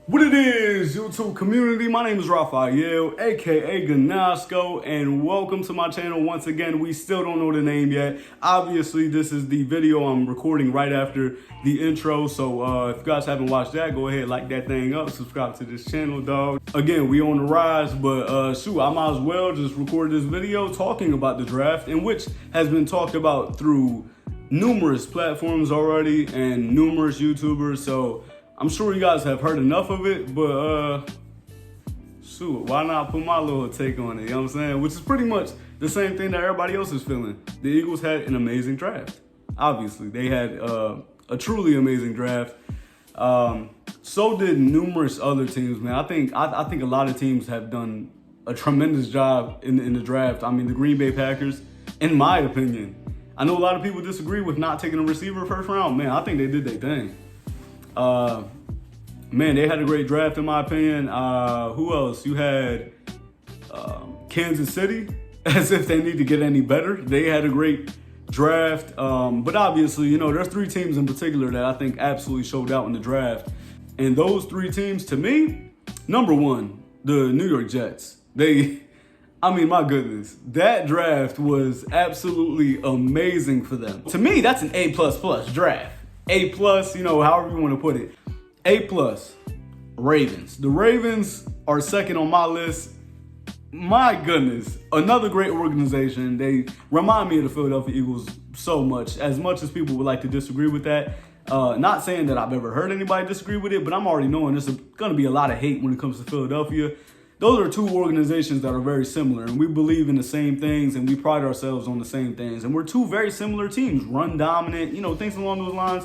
What it is, YouTube community, my name is Raphael, aka Ganasco, and welcome to my channel once again. We still don't know the name yet. Obviously, this is the video I'm recording right after the intro, so if you guys haven't watched that, go ahead, like that thing up, subscribe to this channel, dog. Again, we on the rise, but shoot, I might as well just record this video talking about the draft, in which has been talked about through numerous platforms already and numerous YouTubers, so I'm sure you guys have heard enough of it, but shoot, why not put my little take on it, you know what I'm saying? Which is pretty much the same thing that everybody else is feeling. The Eagles had an amazing draft. Obviously, they had a truly amazing draft. So did numerous other teams, man. I think a lot of teams have done a tremendous job in the draft. I mean, the Green Bay Packers, in my opinion. I know a lot of people disagree with not taking a receiver first round. Man, I think they did their thing. Man, they had a great draft in my opinion. Who else? You had Kansas City, as if they need to get any better. They had a great draft. But obviously, you know, there's three teams in particular that I think absolutely showed out in the draft. And those three teams, to me, number one, the New York Jets. I mean, my goodness, that draft was absolutely amazing for them. To me, that's an A++ draft. A+, you know, however you want to put it. A+, Ravens. The Ravens are second on my list. My goodness, another great organization. They remind me of the Philadelphia Eagles so much as people would like to disagree with that. Not saying that I've ever heard anybody disagree with it, but I'm already knowing there's going to be a lot of hate when it comes to Philadelphia. Those are two organizations that are very similar, and we believe in the same things, and we pride ourselves on the same things. And we're two very similar teams, run dominant, you know, things along those lines.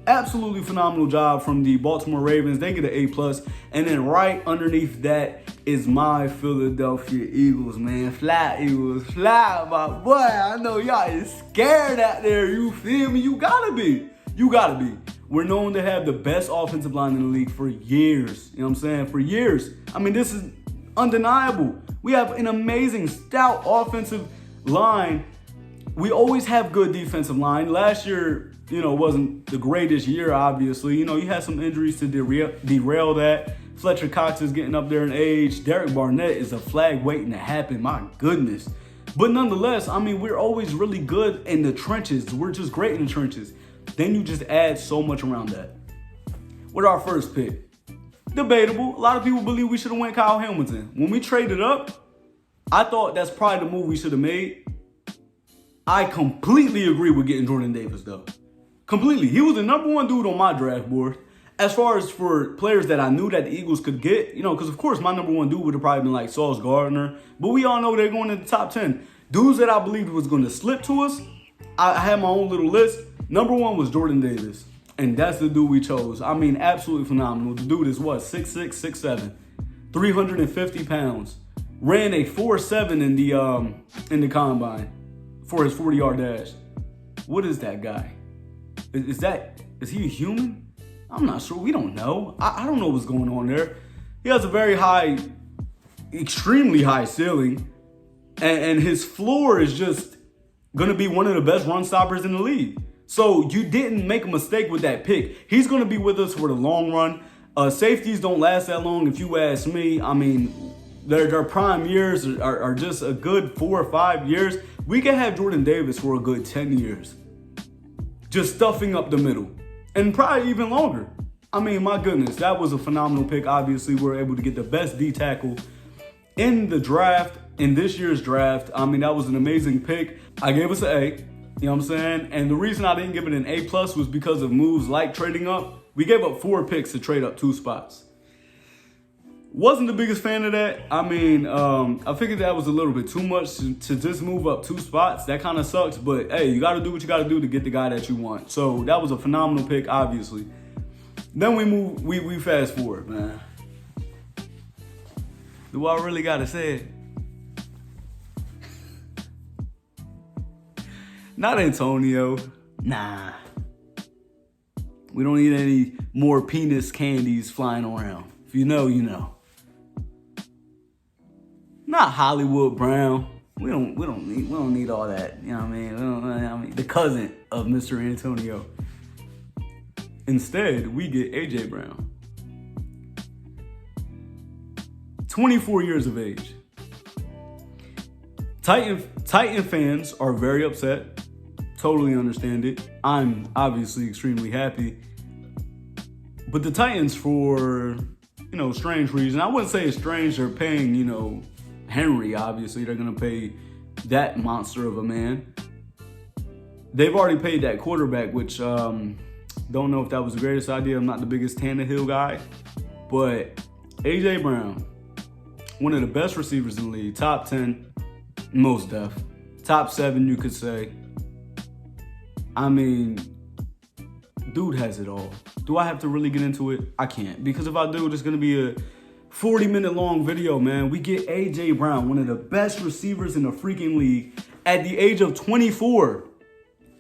Absolutely phenomenal job from the Baltimore Ravens. They get an A+. And then right underneath that is my Philadelphia Eagles, man. Fly, Eagles, fly, my boy. I know y'all is scared out there. You feel me? You gotta be. You gotta be. We're known to have the best offensive line in the league for years. You know what I'm saying? For years. I mean, this is undeniable. We have an amazing, stout offensive line. We always have good defensive line. Last year, you know, wasn't the greatest year, obviously. You know, you had some injuries to derail that. Fletcher Cox is getting up there in age. Derek Barnett is a flag waiting to happen. My goodness. But nonetheless, I mean, we're always really good in the trenches. We're just great in the trenches. Then you just add so much around that. With our first pick, debatable. A lot of people believe we should have went Kyle Hamilton. When we traded up, I thought that's probably the move we should have made. I completely agree with getting Jordan Davis, though. Completely. He was the number one dude on my draft board. As far as for players that I knew that the Eagles could get, you know, because of course my number one dude would have probably been like Sauce Gardner. But we all know they're going in the top 10. Dudes that I believed was going to slip to us, I had my own little list. Number one was Jordan Davis. And that's the dude we chose. I mean, absolutely phenomenal. The dude is what? 6'6", 6'7", 350 pounds. Ran a 4.7 in the combine for his 40-yard dash. What is that guy? Is he a human? I'm not sure. We don't know. I don't know what's going on there. He has a very high, extremely high ceiling. And his floor is just going to be one of the best run stoppers in the league. So you didn't make a mistake with that pick. He's going to be with us for the long run. Safeties don't last that long if you ask me. I mean, their prime years are just a good 4 or 5 years. We can have Jordan Davis for a good 10 years. Just stuffing up the middle. And probably even longer. I mean, my goodness, that was a phenomenal pick. Obviously, we were able to get the best D tackle in the draft, in this year's draft. I mean, that was an amazing pick. I gave us an A, you know what I'm saying? And the reason I didn't give it an A+ was because of moves like trading up. We gave up 4 picks to trade up 2 spots. Wasn't the biggest fan of that. I mean, I figured that was a little bit too much to just move up 2 spots. That kind of sucks, but hey, you got to do what you got to do to get the guy that you want. So that was a phenomenal pick, obviously. Then we fast forward, man. Do I really got to say it? Not Antonio. Nah. We don't need any more penis candies flying around. If you know, you know. Not Hollywood Brown. We don't need all that. You know what I mean? The cousin of Mr. Antonio. Instead, we get AJ Brown. 24 years of age. Titan fans are very upset. Totally understand it. I'm obviously extremely happy. But the Titans, for, strange reason, I wouldn't say it's strange. They're paying, Henry, obviously. They're going to pay that monster of a man. They've already paid that quarterback, which don't know if that was the greatest idea. I'm not the biggest Tannehill guy. But A.J. Brown, one of the best receivers in the league, top 10, most def. Top 7, you could say. I mean, dude has it all. Do I have to really get into it? I can't. Because if I do, it's going to be a 40-minute long video, man. We get A.J. Brown, one of the best receivers in the freaking league, at the age of 24.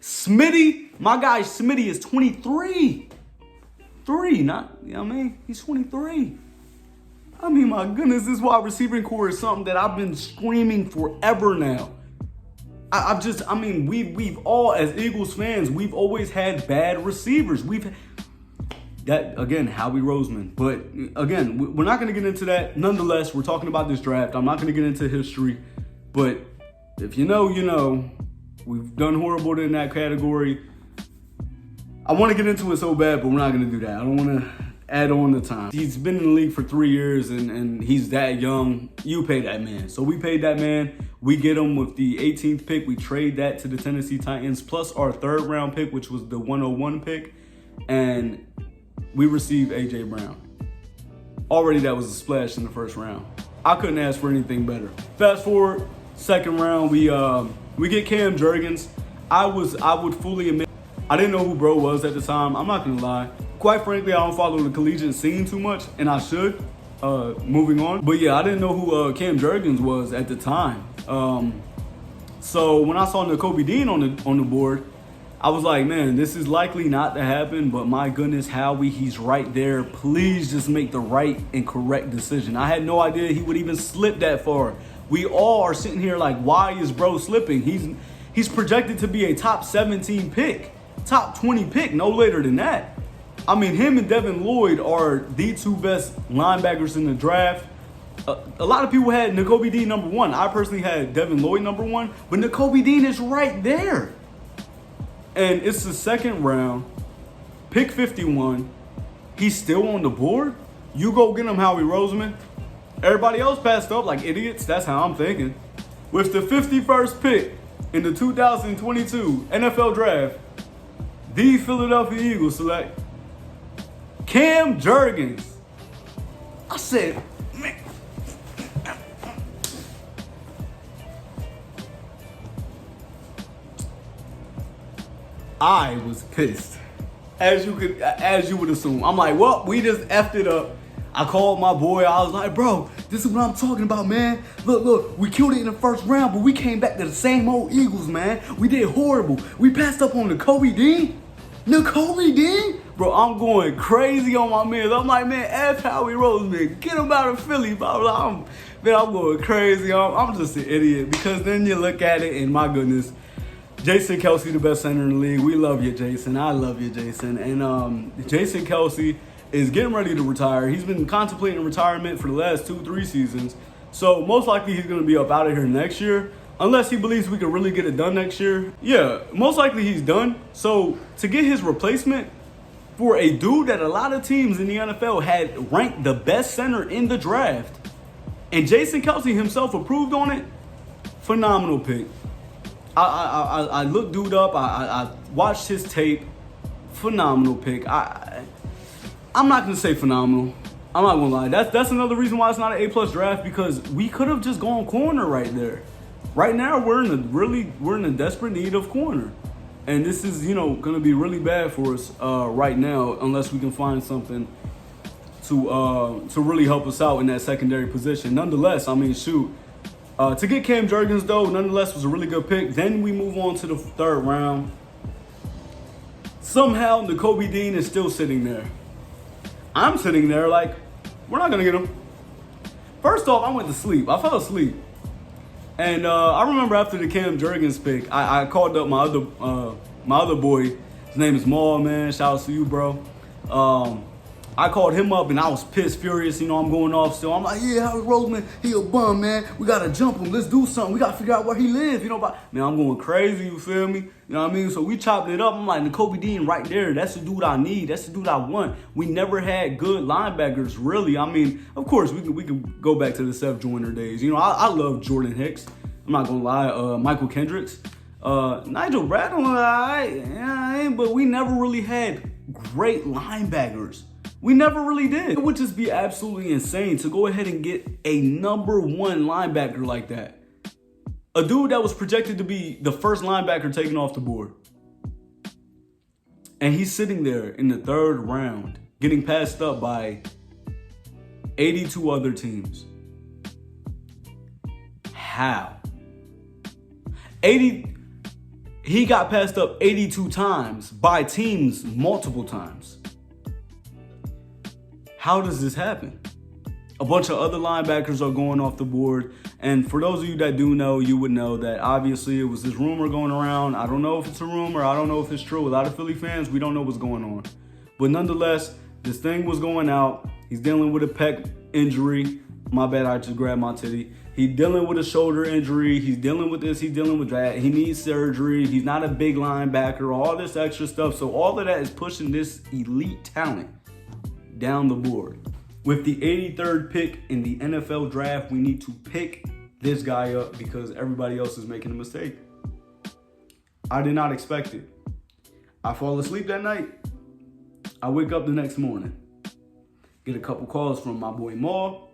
Smitty, my guy Smitty is 23. He's 23. I mean, my goodness, this wide receiving core is something that I've been screaming forever now. We've all, as Eagles fans, we've always had bad receivers. Howie Roseman. But again, we're not going to get into that. Nonetheless, we're talking about this draft. I'm not going to get into history. But if you know, you know. We've done horrible in that category. I want to get into it so bad, but we're not going to do that. I don't want to add on the time. He's been in the league for 3 years, and he's that young. You pay that man. So we paid that man. We get him with the 18th pick. We trade that to the Tennessee Titans, plus our 3rd round pick, which was the 101 pick. And we receive A.J. Brown. Already that was a splash in the 1st round. I couldn't ask for anything better. Fast forward, 2nd round, we get Cam Jurgens. I would fully admit, I didn't know who bro was at the time. I'm not gonna lie. Quite frankly, I don't follow the collegiate scene too much, and I should. Moving on. But yeah, I didn't know who Cam Jurgens was at the time. So when I saw Nakobe Dean on the board, I was like, man, this is likely not to happen, but my goodness, Howie, he's right there. Please just make the right and correct decision. I had no idea he would even slip that far. We all are sitting here like, why is bro slipping? He's projected to be a top 17 pick, top 20 pick, no later than that. I mean, him and Devin Lloyd are the 2 best linebackers in the draft. A lot of people had Nakobe Dean number 1. I personally had Devin Lloyd number 1, but Nakobe Dean is right there. And it's the 2nd round, pick 51. He's still on the board. You go get him, Howie Roseman. Everybody else passed up like idiots. That's how I'm thinking. With the 51st pick in the 2022 NFL Draft, the Philadelphia Eagles select Cam Jurgens. I said, man. I was pissed, as you would assume. I'm like, well, we just effed it up. I called my boy. I was like, bro, this is what I'm talking about, man. Look, we killed it in the 1st round, but we came back to the same old Eagles, man. We did horrible. We passed up on Nakobe Dean. Nakobe Dean? Bro, I'm going crazy on my man. I'm like, man, F Howie Roseman. Get him out of Philly, bro. I'm going crazy. I'm just an idiot, because then you look at it and my goodness, Jason Kelce, the best center in the league. We love you, Jason. I love you, Jason. And Jason Kelce is getting ready to retire. He's been contemplating retirement for the last 2-3 seasons. So most likely he's going to be up out of here next year, unless he believes we can really get it done next year. Yeah, most likely he's done. So to get his replacement for a dude that a lot of teams in the NFL had ranked the best center in the draft, and Jason Kelce himself approved on it, phenomenal pick. I looked dude up. I watched his tape. Phenomenal pick. I'm not gonna say phenomenal. I'm not gonna lie. That's another reason why it's not an A+ draft, because we could have just gone corner right there. Right now we're in a desperate need of corner, and this is gonna be really bad for us right now, unless we can find something to really help us out in that secondary position. Nonetheless, I mean, shoot. To get Cam Jurgens, though, nonetheless, was a really good pick. Then we move on to the 3rd round. Somehow, Nakobe Dean is still sitting there. I'm sitting there like, we're not going to get him. First off, I went to sleep. I fell asleep. And I remember after the Cam Jurgens pick, I called up my other boy. His name is Maul, man. Shout out to you, bro. I called him up and I was pissed, furious. You know, I'm going off still. I'm like, yeah, Howard Roseman, he a bum, man. We gotta jump him. Let's do something. We gotta figure out where he lives. You know, man, I'm going crazy. You feel me? You know what I mean? So we chopped it up. I'm like, Kobe Dean right there. That's the dude I need. That's the dude I want. We never had good linebackers, really. I mean, of course, we can go back to the Seth Joyner days. You know, I love Jordan Hicks. I'm not gonna lie. Michael Kendricks. Nigel Bradley, but we never really had great linebackers. We never really did. It would just be absolutely insane to go ahead and get a number one linebacker like that. A dude that was projected to be the first linebacker taken off the board. And he's sitting there in the 3rd round, getting passed up by 82 other teams. How? He got passed up 82 times by teams multiple times. How does this happen? A bunch of other linebackers are going off the board. And for those of you that do know, you would know that obviously it was this rumor going around. I don't know if it's a rumor. I don't know if it's true. A lot of Philly fans, we don't know what's going on. But nonetheless, this thing was going out. He's dealing with a pec injury. My bad, I just grabbed my titty. He's dealing with a shoulder injury. He's dealing with this. He's dealing with that. He needs surgery. He's not a big linebacker. All this extra stuff. So all of that is pushing this elite talent down the board. With the 83rd pick in the NFL draft, we need to pick this guy up because everybody else is making a mistake. I did not expect it. I fall asleep that night. I wake up the next morning. Get a couple calls from my boy Maul.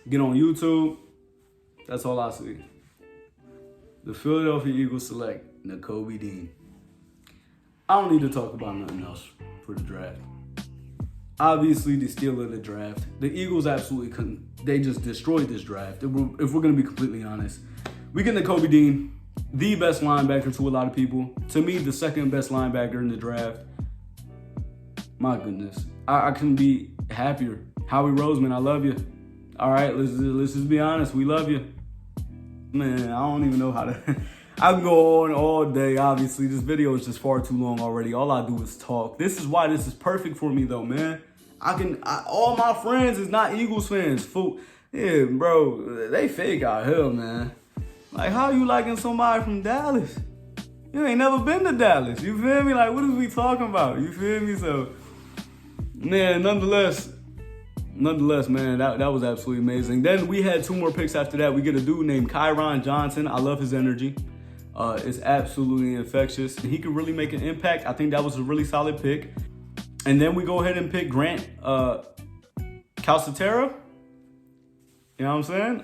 Get on YouTube. That's all I see. The Philadelphia Eagles select Kobe Dean. I don't need to talk about nothing else for the draft. Obviously, the steal of the draft. The Eagles absolutely couldn't. They just destroyed this draft. If we're going to be completely honest. We get Kobe Dean, the best linebacker to a lot of people. To me, the 2nd best linebacker in the draft. My goodness. I couldn't be happier. Howie Roseman, I love you. All right, let's just be honest. We love you. Man, I don't even know how to... I can go on all day, obviously. This video is just far too long already. All I do is talk. This is why this is perfect for me, though, man. All my friends is not Eagles fans. Yeah, bro, they fake out here, man. Like, how you liking somebody from Dallas? You ain't never been to Dallas. You feel me? Like, what is we talking about? You feel me? So, man, nonetheless, man, that was absolutely amazing. Then we had 2 more picks after that. We get a dude named Kyron Johnson. I love his energy. It's absolutely infectious. He could really make an impact. I think that was a really solid pick. And then we go ahead and pick Grant Calcaterra. You know what I'm saying?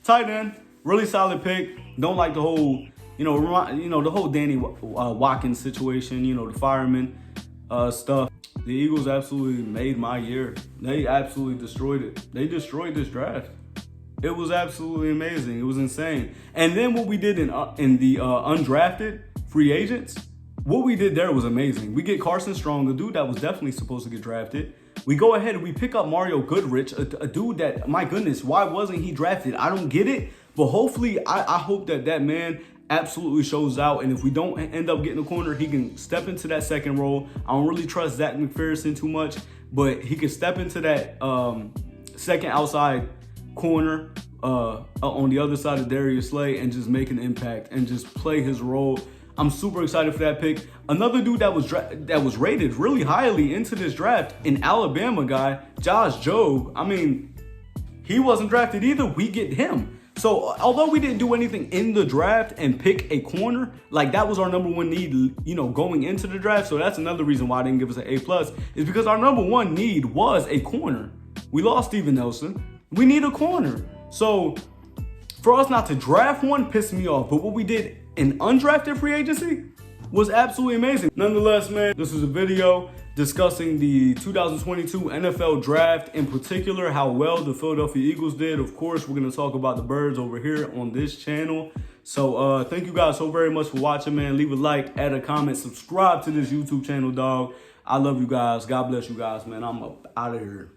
Tight end, really solid pick. Don't like the whole, the whole Danny Watkins situation. The fireman stuff. The Eagles absolutely made my year. They absolutely destroyed it. They destroyed this draft. It was absolutely amazing. It was insane. And then what we did in the undrafted free agents, what we did there was amazing. We get Carson Strong, a dude that was definitely supposed to get drafted. We go ahead and we pick up Mario Goodrich, a dude that, my goodness, why wasn't he drafted? I don't get it. But hopefully, I hope that man absolutely shows out. And if we don't end up getting a corner, he can step into that 2nd role. I don't really trust Zach McPherson too much, but he can step into that 2nd outside corner on the other side of Darius Slay and just make an impact and just play his role. I'm super excited for that pick. Another dude that was rated really highly into this draft, an Alabama guy, Josh Jobe. I mean, he wasn't drafted either. We get him. So although we didn't do anything in the draft and pick a corner, like that was our number 1 need, going into the draft. So that's another reason why I didn't give us an A+, is because our number 1 need was a corner. We lost Steven Nelson. We need a corner. So for us not to draft one pissed me off. But what we did in undrafted free agency was absolutely amazing. Nonetheless, man, this is a video discussing the 2022 NFL draft, in particular, how well the Philadelphia Eagles did. Of course, we're going to talk about the Birds over here on this channel. So thank you guys so very much for watching, man. Leave a like, add a comment, subscribe to this YouTube channel, dog. I love you guys. God bless you guys, man. I'm up out of here.